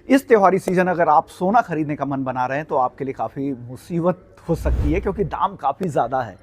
इस त्योहारी सीजन अगर आप सोना खरीदने का मन बना रहे हैं तो आपके लिए काफ़ी मुसीबत हो सकती है, क्योंकि दाम काफ़ी ज़्यादा है।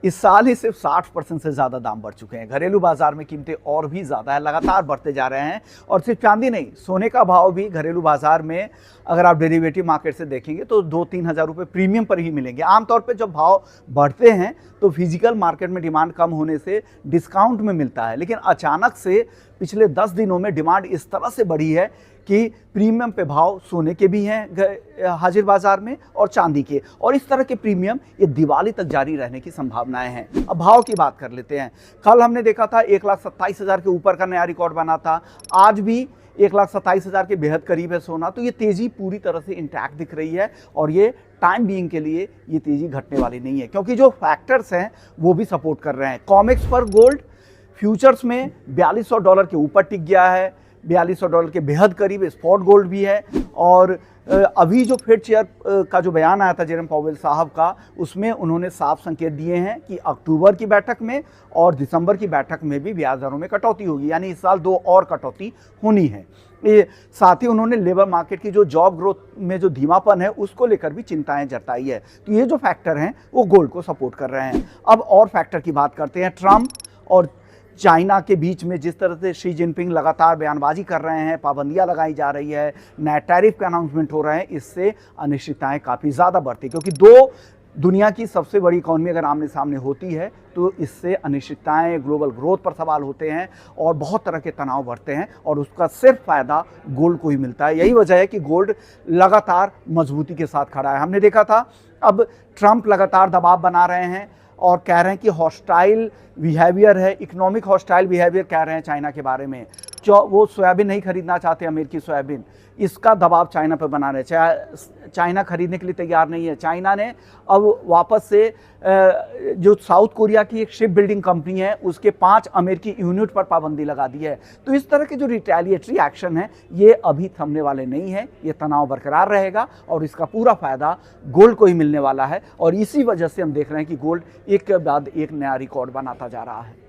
इस साल ही सिर्फ 60% से ज़्यादा दाम बढ़ चुके हैं। घरेलू बाजार में कीमतें और भी ज़्यादा है, लगातार बढ़ते जा रहे हैं। और सिर्फ चांदी नहीं, सोने का भाव भी घरेलू बाजार में अगर आप डेरिवेटिव मार्केट से देखेंगे तो 2-3 हज़ार रुपये प्रीमियम पर ही मिलेंगे। आमतौर पे जब भाव बढ़ते हैं तो फिजिकल मार्केट में डिमांड कम होने से डिस्काउंट में मिलता है, लेकिन अचानक से पिछले 10 दिनों में डिमांड इस तरह से बढ़ी है कि प्रीमियम पे भाव सोने के भी हैं हाजिर बाजार में और चांदी के, और इस तरह के प्रीमियम ये दिवाली तक जारी रहने की संभावनाएं हैं। अब भाव की बात कर लेते हैं। कल हमने देखा था 1,27,000 के ऊपर का नया रिकॉर्ड बना था। आज भी 1,27,000 के बेहद करीब है सोना। तो ये तेज़ी पूरी तरह से इंटैक्ट दिख रही है और ये टाइम बीइंग के लिए ये तेज़ी घटने वाली नहीं है, क्योंकि जो फैक्टर्स हैं वो भी सपोर्ट कर रहे हैं। कॉमेक्स पर गोल्ड फ्यूचर्स में $4,200 के ऊपर टिक गया है, $4,200 के बेहद करीब स्पॉट गोल्ड भी है। और अभी जो फेड चेयर का जो बयान आया था जेरम पावेल साहब का, उसमें उन्होंने साफ संकेत दिए हैं कि अक्टूबर की बैठक में और दिसंबर की बैठक में भी ब्याज दरों में कटौती होगी, यानी इस साल 2 और कटौती होनी है। साथ ही उन्होंने लेबर मार्केट की जो जॉब ग्रोथ में जो धीमापन है उसको लेकर भी चिंताएं जताई है। तो ये जो फैक्टर हैं वो गोल्ड को सपोर्ट कर रहे हैं। अब और फैक्टर की बात करते हैं। ट्रंप और चाइना के बीच में जिस तरह से शी जिनपिंग लगातार बयानबाजी कर रहे हैं, पाबंदियां लगाई जा रही है, नए टैरिफ के अनाउंसमेंट हो रहे हैं, इससे अनिश्चितताएं काफ़ी ज़्यादा बढ़ती, क्योंकि दो दुनिया की सबसे बड़ी इकॉनमी अगर आमने सामने होती है तो इससे अनिश्चितताएं, ग्लोबल ग्रोथ पर सवाल होते हैं और बहुत तरह के तनाव बढ़ते हैं, और उसका सिर्फ फ़ायदा गोल्ड को ही मिलता है। यही वजह है कि गोल्ड लगातार मजबूती के साथ खड़ा है। हमने देखा था अब ट्रंप लगातार दबाव बना रहे हैं और कह रहे हैं कि हॉस्टाइल बिहेवियर है, इकोनॉमिक हॉस्टाइल बिहेवियर कह रहे हैं चाइना के बारे में। वो सोयाबीन नहीं खरीदना चाहते, अमेरिकी सोयाबीन, इसका दबाव चाइना पर बना रहे हैं। चाइना खरीदने के लिए तैयार नहीं है। चाइना ने अब वापस से जो साउथ कोरिया की एक शिप बिल्डिंग कंपनी है उसके 5 अमेरिकी यूनिट पर पाबंदी लगा दी है। तो इस तरह के जो रिटेलिएटरी एक्शन है ये अभी थमने वाले नहीं है, ये तनाव बरकरार रहेगा और इसका पूरा फायदा गोल्ड को ही मिलने वाला है। और इसी वजह से हम देख रहे हैं कि गोल्ड एक के बाद एक नया रिकॉर्ड बनाता जा रहा है।